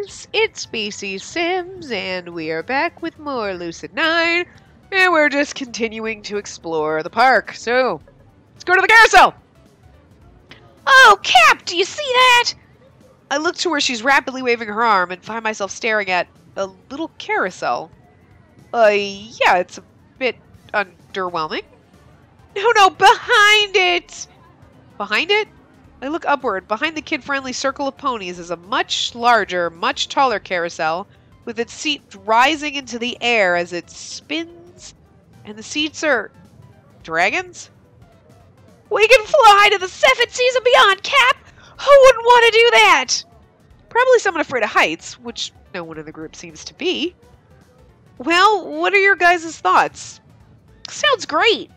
guys, it's Spacey Sims, and we are back with more Lucid 9, and we're just continuing to explore the park. So, let's go to the carousel! Oh, Cap, do you see that? I look to where she's rapidly waving her arm and find myself staring at a little carousel. Yeah, it's a bit underwhelming. No, behind it! Behind it? I look upward. Behind the kid-friendly circle of ponies is a much larger, much taller carousel, with its seat rising into the air as it spins, and the seats are... dragons? We can fly to the 7th seas and beyond, Cap! Who wouldn't want to do that? Probably someone afraid of heights, which no one in the group seems to be. Well, what are your guys' thoughts? Sounds great.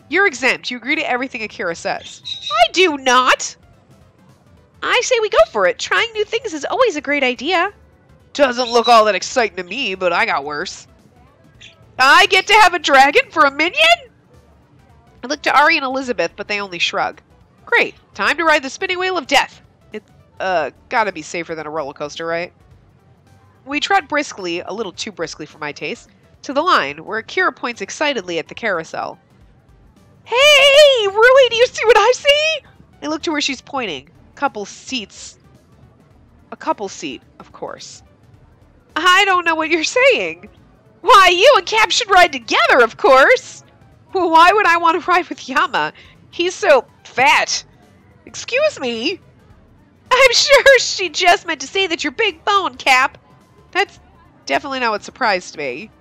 You're exempt. You agree to everything Akira says. I do not! I say we go for it. Trying new things is always a great idea. Doesn't look all that exciting to me, but I got worse. I get to have a dragon for a minion? I look to Ari and Elizabeth, but they only shrug. Great. Time to ride the spinning wheel of death. It's, gotta be safer than a roller coaster, right? We trot briskly, a little too briskly for my taste, to the line, where Akira points excitedly at the carousel. Hey, Rui, do you see what I see? I look to where she's pointing. A couple seat, of course. I don't know what you're saying. Why, you and Cap should ride together, of course. Well, why would I want to ride with Yama? He's so fat. Excuse me? I'm sure she just meant to say that you're big bone, Cap. That's definitely not what surprised me.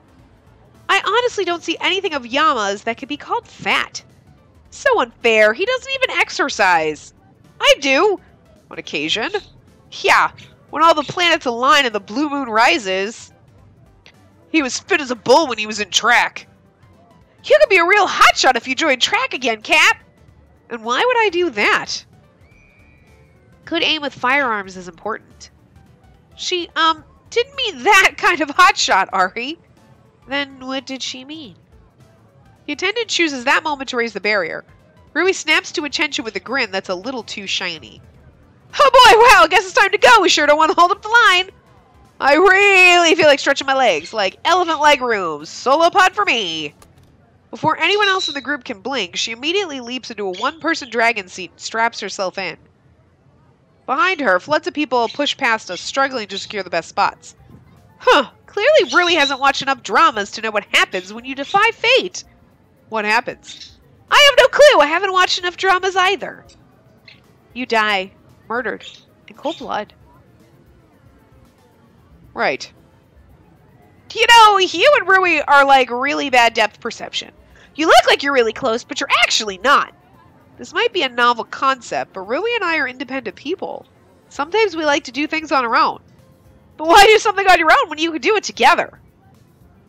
I honestly don't see anything of Yama's that could be called fat. So unfair. He doesn't even exercise. I do. On occasion. Yeah, when all the planets align and the blue moon rises. He was fit as a bull when he was in track. You could be a real hotshot if you joined track again, Cap. And why would I do that? Good aim with firearms is important. She, didn't mean that kind of hotshot, Ari. Then what did she mean? The attendant chooses that moment to raise the barrier. Rui snaps to attention with a grin that's a little too shiny. Oh boy, well, I guess it's time to go. We sure don't want to hold up the line. I really feel like stretching my legs, like elephant leg room. Solo pod for me. Before anyone else in the group can blink, she immediately leaps into a one-person dragon seat and straps herself in. Behind her, floods of people push past us, struggling to secure the best spots. Huh, clearly Rui hasn't watched enough dramas to know what happens when you defy fate. What happens? I have no clue. I haven't watched enough dramas either. You die. Murdered. In cold blood. Right. You know, you and Rui are like really bad depth perception. You look like you're really close, but you're actually not. This might be a novel concept, but Rui and I are independent people. Sometimes we like to do things on our own. But why do something on your own when you could do it together?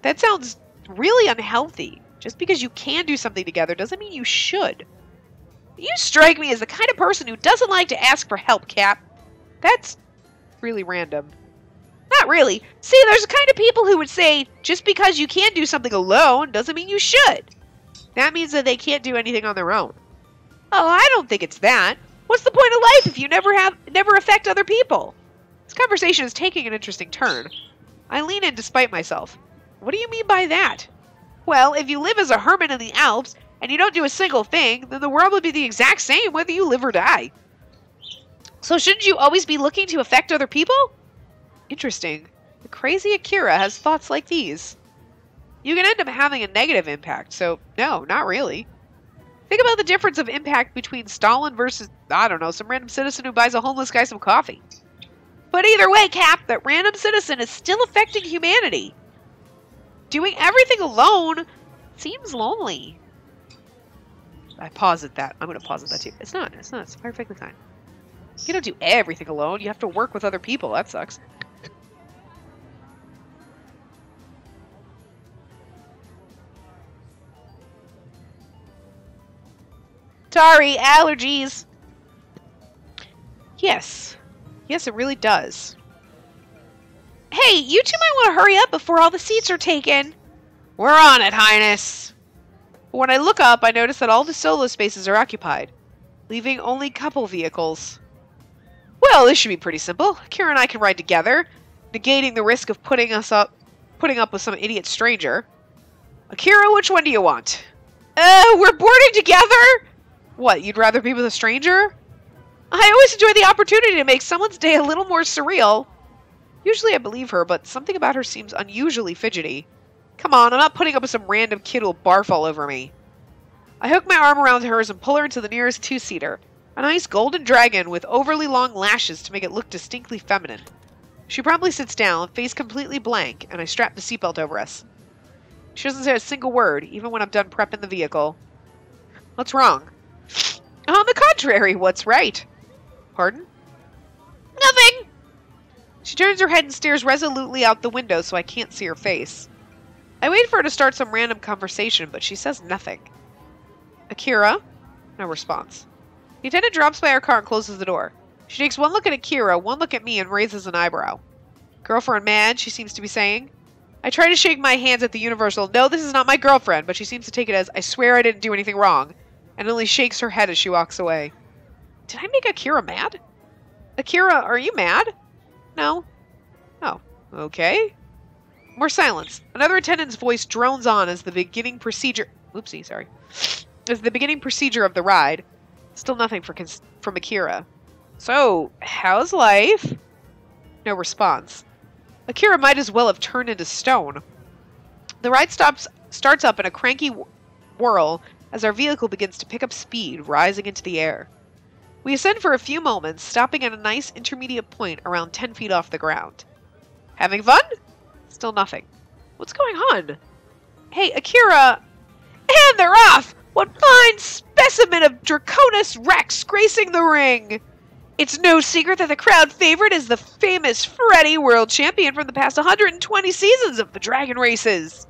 That sounds really unhealthy. Just because you can do something together doesn't mean you should. You strike me as the kind of person who doesn't like to ask for help, Cap. That's really random. Not really. See, there's the kind of people who would say, just because you can't do something alone doesn't mean you should. That means that they can't do anything on their own. Oh, I don't think it's that. What's the point of life if you never affect other people? This conversation is taking an interesting turn. I lean in despite myself. What do you mean by that? Well, if you live as a hermit in the Alps, and you don't do a single thing, then the world would be the exact same whether you live or die. So shouldn't you always be looking to affect other people? Interesting. The crazy Akira has thoughts like these. You can end up having a negative impact, so no, not really. Think about the difference of impact between Stalin versus, I don't know, some random citizen who buys a homeless guy some coffee. But either way, Cap, that random citizen is still affecting humanity. Doing everything alone seems lonely. I pause at that. I'm going to pause at that too. It's not. It's perfectly fine. You don't do everything alone. You have to work with other people. That sucks. Sorry, allergies. Yes. Yes, it really does. Hey, you two might want to hurry up before all the seats are taken. We're on it, Highness. But when I look up, I notice that all the solo spaces are occupied, leaving only couple vehicles. Well, this should be pretty simple. Kira and I can ride together. negating the risk of putting up with some idiot stranger. Akira, which one do you want? We're boarding together? What, you'd rather be with a stranger? I always enjoy the opportunity to make someone's day a little more surreal. Usually I believe her, but something about her seems unusually fidgety. Come on, I'm not putting up with some random kid who'll barf all over me. I hook my arm around hers and pull her into the nearest two-seater. A nice golden dragon with overly long lashes to make it look distinctly feminine. She promptly sits down, face completely blank, and I strap the seatbelt over us. She doesn't say a single word, even when I'm done prepping the vehicle. What's wrong? On the contrary, what's right? Pardon? Nothing! She turns her head and stares resolutely out the window so I can't see her face. I wait for her to start some random conversation, but she says nothing. Akira? No response. The attendant drops by our car and closes the door. She takes one look at Akira, one look at me, and raises an eyebrow. Girlfriend mad, she seems to be saying. I try to shake my hands at the universal, no, this is not my girlfriend, but she seems to take it as, I swear I didn't do anything wrong, and only shakes her head as she walks away. Did I make Akira mad? Akira, are you mad? No. Oh, okay. More silence. Another attendant's voice drones on as the beginning procedure... Oopsie, sorry. As the beginning procedure of the ride. Still nothing from Akira. So, how's life? No response. Akira might as well have turned into stone. The ride starts up in a cranky whirl as our vehicle begins to pick up speed, rising into the air. We ascend for a few moments, stopping at a nice intermediate point around 10 feet off the ground. Having fun? Still nothing. What's going on? Hey, Akira! And they're off! What fine specimen of Draconis Rex gracing the ring! It's no secret that the crowd favorite is the famous Freddy, world champion from the past 120 seasons of the Dragon Races.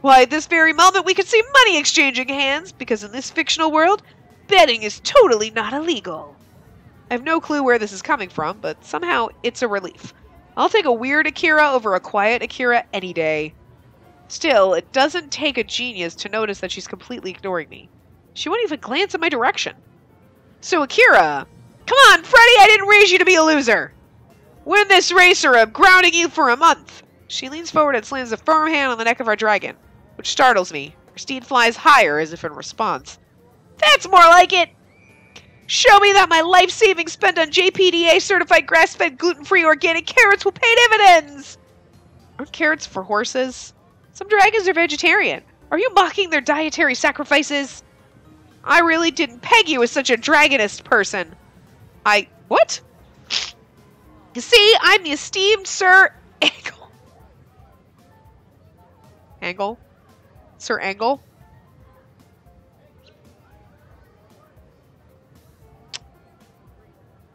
Why, at this very moment we could see money exchanging hands, because in this fictional world, betting is totally not illegal. I have no clue where this is coming from, but somehow it's a relief. I'll take a weird Akira over a quiet Akira any day. Still, it doesn't take a genius to notice that she's completely ignoring me. She won't even glance in my direction. So Akira, come on, Freddy, I didn't raise you to be a loser. Win this race or I'm grounding you for a month. She leans forward and slams a firm hand on the neck of our dragon, which startles me. Her steed flies higher as if in response. That's more like it! Show me that my life savings spent on JPDA certified grass-fed gluten-free organic carrots will pay dividends! Aren't carrots for horses? Some dragons are vegetarian. Are you mocking their dietary sacrifices? I really didn't peg you as such a dragonist person. What? You see, I'm the esteemed Sir Angle. Angle? Sir Angle?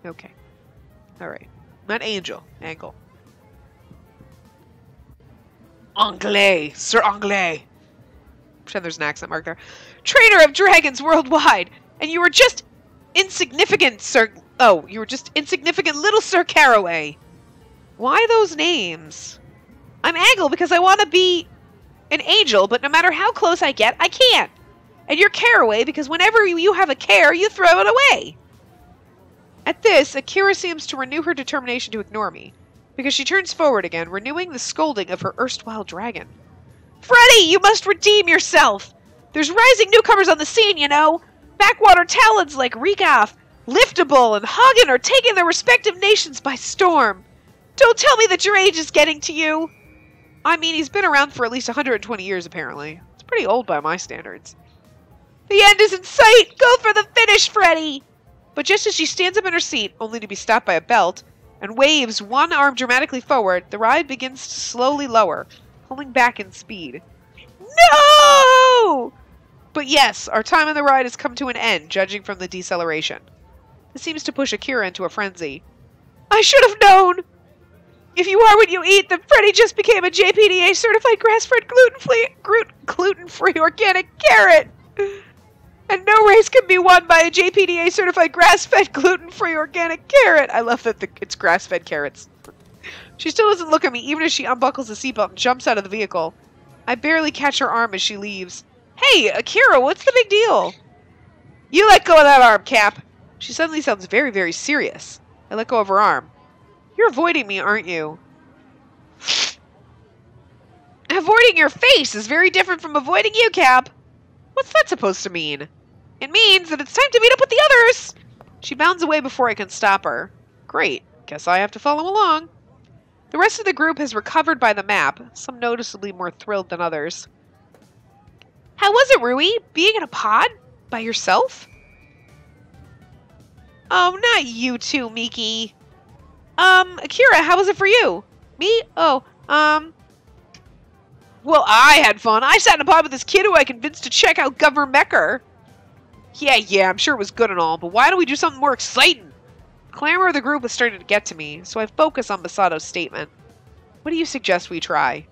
Okay. Alright. Not Angel. Angle. Anglais. Sir Anglais. Pretend there's an accent mark there. Trainer of dragons worldwide. And you were just insignificant, Sir... Oh, you were just insignificant little Sir Caraway. Why those names? I'm Angle because I want to be an angel, but no matter how close I get, I can't. And you're Caraway because whenever you have a care, you throw it away. At this, Akira seems to renew her determination to ignore me, because she turns forward again, renewing the scolding of her erstwhile dragon. Freddy, you must redeem yourself! There's rising newcomers on the scene, you know! Backwater talents like Reekoff, Liftable, and Hagen are taking their respective nations by storm. Don't tell me that your age is getting to you! I mean, he's been around for at least 120 years, apparently. It's pretty old by my standards. The end is in sight! Go for the finish, Freddy! But just as she stands up in her seat, only to be stopped by a belt, and waves one arm dramatically forward, the ride begins to slowly lower, pulling back in speed. No! But yes, our time on the ride has come to an end, judging from the deceleration. This seems to push Akira into a frenzy. I should have known! If you are what you eat, then Freddy just became a JPDA certified grass-fed gluten-free organic carrot! And no race can be won by a JPDA certified grass-fed gluten-free organic carrot. I love that it's grass-fed carrots. She still doesn't look at me, even as she unbuckles the seatbelt and jumps out of the vehicle. I barely catch her arm as she leaves. Hey, Akira, what's the big deal? You let go of that arm, Cap. She suddenly sounds very, very serious. I let go of her arm. You're avoiding me, aren't you? avoiding your face is very different from avoiding you, Cap. What's that supposed to mean? It means that it's time to meet up with the others. She bounds away before I can stop her. Great. Guess I have to follow along. The rest of the group has recovered by the map, some noticeably more thrilled than others. How was it, Rui? Being in a pod? By yourself? Oh, not you too, Miki. Akira, how was it for you? Me? Oh, well, I had fun. I sat in a pod with this kid who I convinced to check out Governor Mecker. Yeah, I'm sure it was good and all, but why don't we do something more exciting? The clamor of the group was starting to get to me, so I focus on Misato's statement. What do you suggest we try?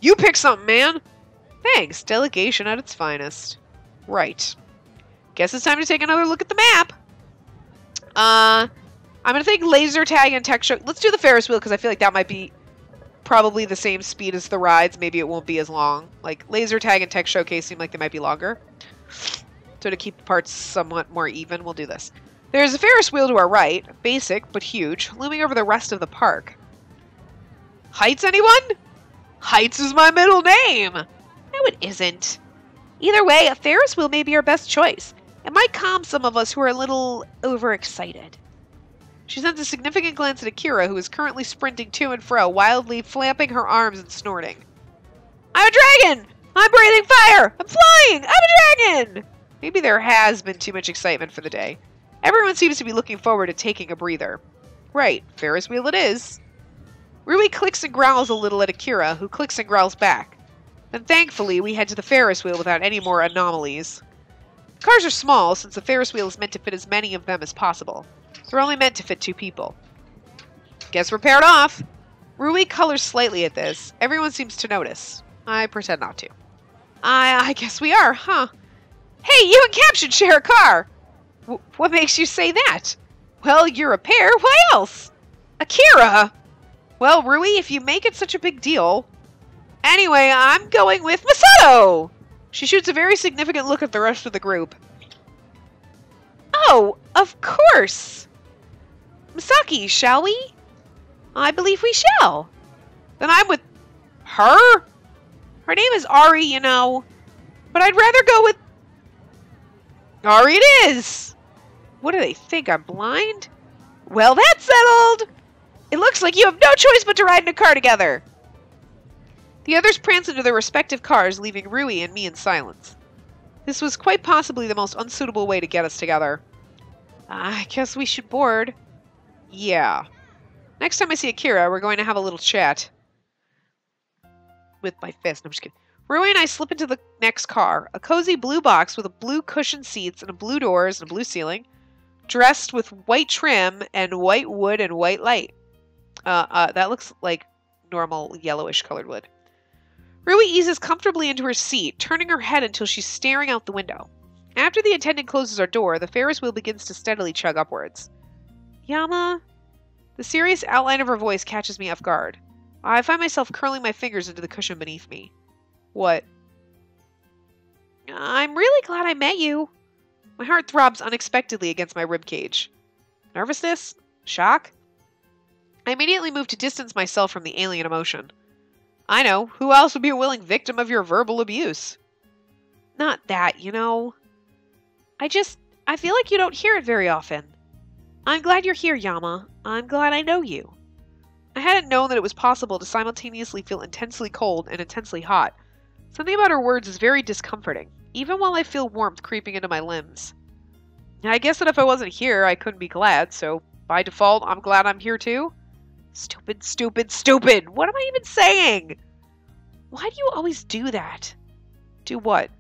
You pick something, man! Thanks, delegation at its finest. Right. Guess it's time to take another look at the map. I'm gonna think laser tag and tech show. Let's do the Ferris wheel, because I feel like that might be probably the same speed as the rides. Maybe it won't be as long. Like, laser tag and tech showcase seem like they might be longer. So to keep the parts somewhat more even, we'll do this. There's a Ferris wheel to our right, basic but huge, looming over the rest of the park. Heights, anyone? Heights is my middle name! No, it isn't. Either way, a Ferris wheel may be our best choice. It might calm some of us who are a little overexcited. She sends a significant glance at Akira, who is currently sprinting to and fro, wildly flapping her arms and snorting. I'm a dragon! I'm breathing fire! I'm flying! I'm a dragon! Maybe there has been too much excitement for the day. Everyone seems to be looking forward to taking a breather. Right, Ferris wheel it is. Rui clicks and growls a little at Akira, who clicks and growls back. Then thankfully, we head to the Ferris wheel without any more anomalies. The cars are small, since the Ferris wheel is meant to fit as many of them as possible. They're only meant to fit 2 people. Guess we're paired off. Rui colors slightly at this. Everyone seems to notice. I pretend not to. I guess we are, huh? Hey, you and Cap should share a car! What makes you say that? Well, you're a pair. Why else? Akira! Well, Rui, if you make it such a big deal... Anyway, I'm going with Masato! She shoots a very significant look at the rest of the group. Oh, of course! Misaki, shall we? I believe we shall. Then I'm with her? Her name is Ari, you know. But I'd rather go with... Ari it is! What do they think, I'm blind? Well, that's settled! It looks like you have no choice but to ride in a car together. The others prance into their respective cars, leaving Rui and me in silence. This was quite possibly the most unsuitable way to get us together. I guess we should board. Yeah. Next time I see Akira, we're going to have a little chat. With my fist. No, I'm just kidding. Rui and I slip into the next car. A cozy blue box with a blue cushioned seats and a blue doors and a blue ceiling. Dressed with white trim and white wood and white light. That looks like normal yellowish colored wood. Rui eases comfortably into her seat, turning her head until she's staring out the window. After the attendant closes our door, the Ferris wheel begins to steadily chug upwards. Yama? The serious outline of her voice catches me off guard. I find myself curling my fingers into the cushion beneath me. What? I'm really glad I met you. My heart throbs unexpectedly against my ribcage. Nervousness? Shock? I immediately move to distance myself from the alien emotion. I know. Who else would be a willing victim of your verbal abuse? Not that, you know. I feel like you don't hear it very often. I'm glad you're here, Yama. I'm glad I know you. I hadn't known that it was possible to simultaneously feel intensely cold and intensely hot. Something about her words is very discomforting, even while I feel warmth creeping into my limbs. I guess that if I wasn't here, I couldn't be glad, so by default, I'm glad I'm here too. Stupid, stupid, stupid! What am I even saying? Why do you always do that? Do what?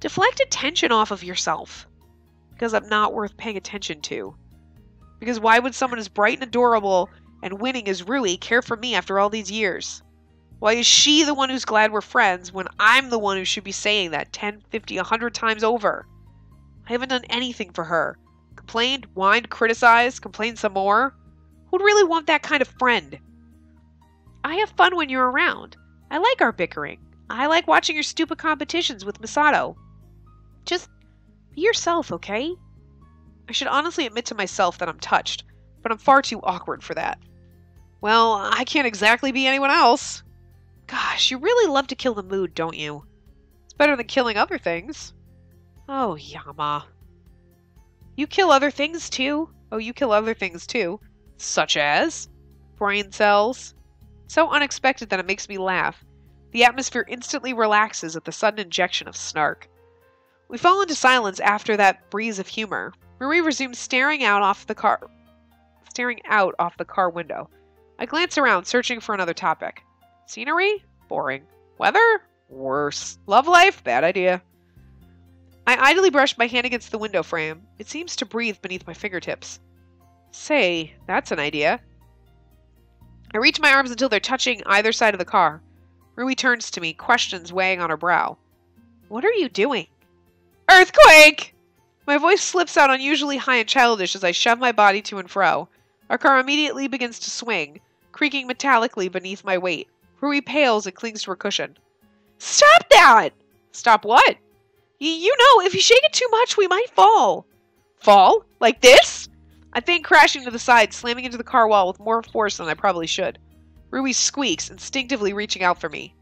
Deflect attention off of yourself. Because I'm not worth paying attention to. Because why would someone as bright and adorable and winning as Rui care for me after all these years? Why is she the one who's glad we're friends when I'm the one who should be saying that 10, 50, 100 times over? I haven't done anything for her. Complained, whined, criticized, complained some more. Who'd really want that kind of friend? I have fun when you're around. I like our bickering. I like watching your stupid competitions with Masato. Just be yourself, okay? I should honestly admit to myself that I'm touched, but I'm far too awkward for that. Well, I can't exactly be anyone else. Gosh, you really love to kill the mood, don't you? It's better than killing other things. Oh, Yama. You kill other things too? Oh, you kill other things too. Such as? Brain cells. So unexpected that it makes me laugh. The atmosphere instantly relaxes at the sudden injection of snark. We fall into silence after that breeze of humor. Marie resumes staring out off the car window. I glance around, searching for another topic. Scenery? Boring. Weather? Worse. Love life? Bad idea. I idly brush my hand against the window frame. It seems to breathe beneath my fingertips. Say, that's an idea. I reach my arms until they're touching either side of the car. Rui turns to me, questions weighing on her brow. What are you doing? Earthquake! My voice slips out unusually high and childish as I shove my body to and fro. Our car immediately begins to swing, creaking metallically beneath my weight. Rui pales and clings to her cushion. Stop that! Stop what? You know, if you shake it too much, we might fall. Fall? Like this? I think crashing to the side, slamming into the car wall with more force than I probably should. Rui squeaks, instinctively reaching out for me.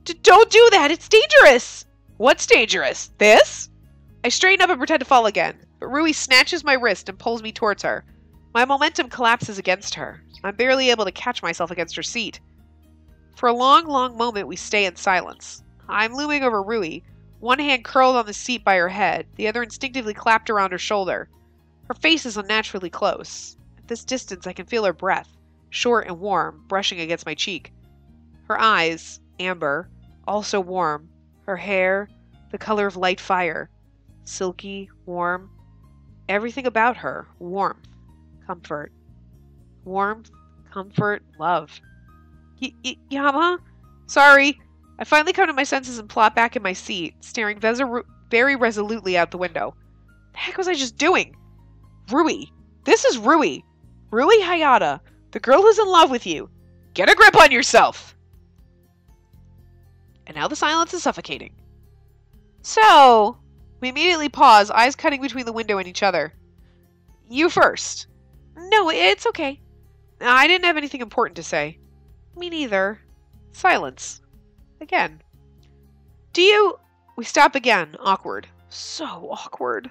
Don't do that! It's dangerous! What's dangerous? This? I straighten up and pretend to fall again, but Rui snatches my wrist and pulls me towards her. My momentum collapses against her. I'm barely able to catch myself against her seat. For a long, long moment, we stay in silence. I'm looming over Rui, one hand curled on the seat by her head, the other instinctively clapped around her shoulder. Her face is unnaturally close. At this distance, I can feel her breath, short and warm, brushing against my cheek. Her eyes, amber, also warm. Her hair, the color of light fire. Silky, warm. Everything about her, warmth, comfort. Warmth, comfort, love. Yama? Sorry. I finally come to my senses and plop back in my seat, staring very resolutely out the window. The heck was I just doing? Rui. This is Rui. Rui Hayata, the girl who's in love with you. Get a grip on yourself! And now the silence is suffocating. So, we immediately pause, eyes cutting between the window and each other. You first. No, it's okay. I didn't have anything important to say. Me neither. Silence. Again. We stop again, awkward. So awkward.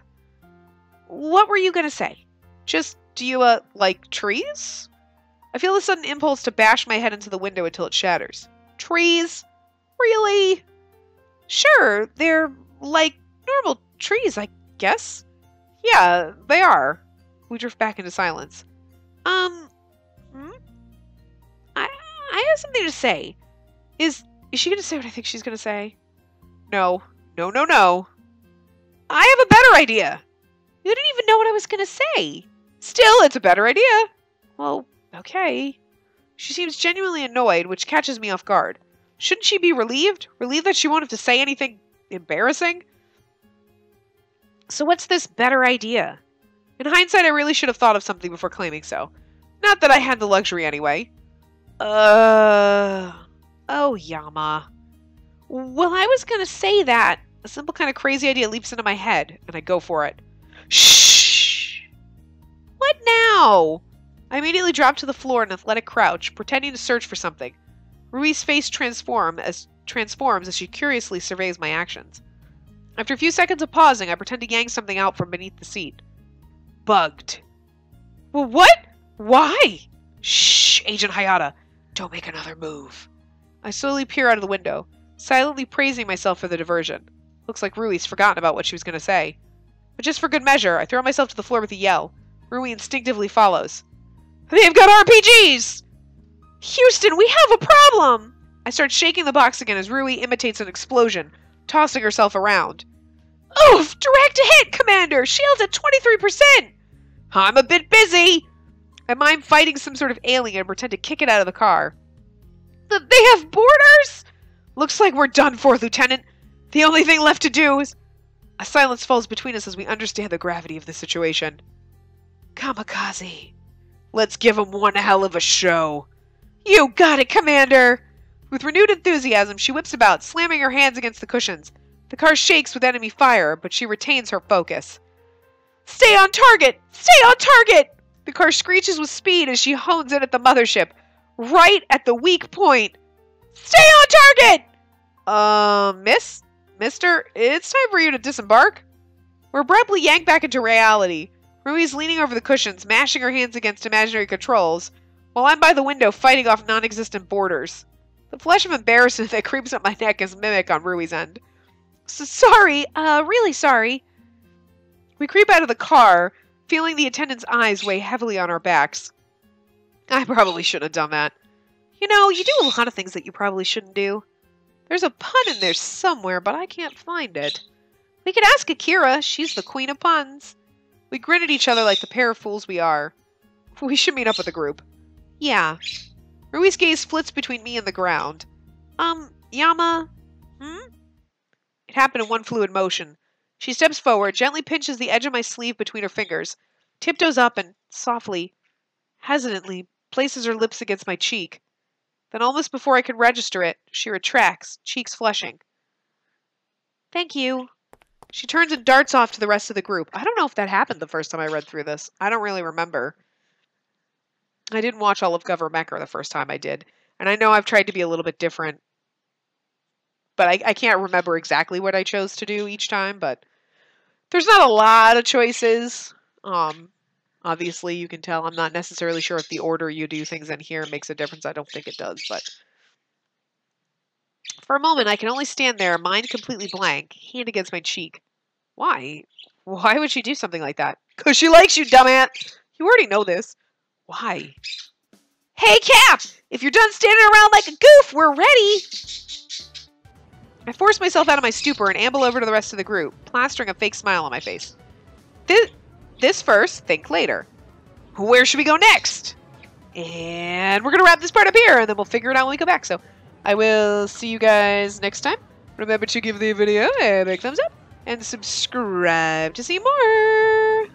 What were you gonna say? Just, do you, like trees? I feel a sudden impulse to bash my head into the window until it shatters. Trees? Really? Sure, they're like normal trees, I guess. Yeah, they are. We drift back into silence. I have something to say. Is she gonna say what I think she's gonna say? No. No. I have a better idea. You didn't even know what I was gonna say. Still, it's a better idea. Well, okay. She seems genuinely annoyed, which catches me off guard. Shouldn't she be relieved? Relieved that she won't have to say anything embarrassing? So what's this better idea? In hindsight, I really should have thought of something before claiming so. Not that I had the luxury anyway. Oh, Yama. Well, I was gonna say that. A simple kind of crazy idea leaps into my head, and I go for it. Shh! What now? I immediately drop to the floor in an athletic crouch, pretending to search for something. Rui's face transforms as she curiously surveys my actions. After a few seconds of pausing, I pretend to yank something out from beneath the seat. Bugged. Well, what? Why? Shh, Agent Hayata. Don't make another move. I slowly peer out of the window, silently praising myself for the diversion. Looks like Rui's forgotten about what she was going to say. But just for good measure, I throw myself to the floor with a yell. Rui instinctively follows. They've got RPGs! Houston, we have a problem! I start shaking the box again as Rui imitates an explosion, tossing herself around. Oof! Direct hit, Commander! Shield's at 23%! I'm a bit busy! I mime fighting some sort of alien and pretend to kick it out of the car. They have boarders? Looks like we're done for, Lieutenant. The only thing left to do is... A silence falls between us as we understand the gravity of the situation. Kamikaze. Let's give him one hell of a show. You got it, Commander! With renewed enthusiasm, she whips about, slamming her hands against the cushions. The car shakes with enemy fire, but she retains her focus. Stay on target! Stay on target! The car screeches with speed as she hones in at the mothership, Right at the weak point. Stay on target! Mister, it's time for you to disembark. We're abruptly yanked back into reality. Rui's leaning over the cushions, mashing her hands against imaginary controls, while I'm by the window fighting off non-existent borders. The flush of embarrassment that creeps up my neck is mimic on Rui's end. Sorry, really sorry. We creep out of the car, feeling the attendant's eyes weigh heavily on our backs. I probably shouldn't have done that. You know, you do a lot of things that you probably shouldn't do. There's a pun in there somewhere, but I can't find it. We could ask Akira. She's the queen of puns. We grin at each other like the pair of fools we are. We should meet up with the group. Yeah. Rui's gaze flits between me and the ground. Yama? It happened in one fluid motion. She steps forward, gently pinches the edge of my sleeve between her fingers, tiptoes up and, softly, hesitantly, places her lips against my cheek. Then almost before I can register it, she retracts, cheeks flushing. Thank you. She turns and darts off to the rest of the group. I don't know if that happened the first time I read through this. I don't really remember. I didn't watch all of Governor the first time I did. And I know I've tried to be a little bit different. But I can't remember exactly what I chose to do each time. But there's not a lot of choices. Obviously, you can tell I'm not necessarily sure if the order you do things in here makes a difference. I don't think it does. But for a moment, I can only stand there, mind completely blank, hand against my cheek. Why? Why would she do something like that? 'Cause she likes you, dumbass! You already know this. Why? Hey, Cap! If you're done standing around like a goof, we're ready! I force myself out of my stupor and amble over to the rest of the group, plastering a fake smile on my face. This first, think later. Where should we go next? And we're going to wrap this part up here, and then we'll figure it out when we go back. So I will see you guys next time. Remember to give the video a big thumbs up and subscribe to see more.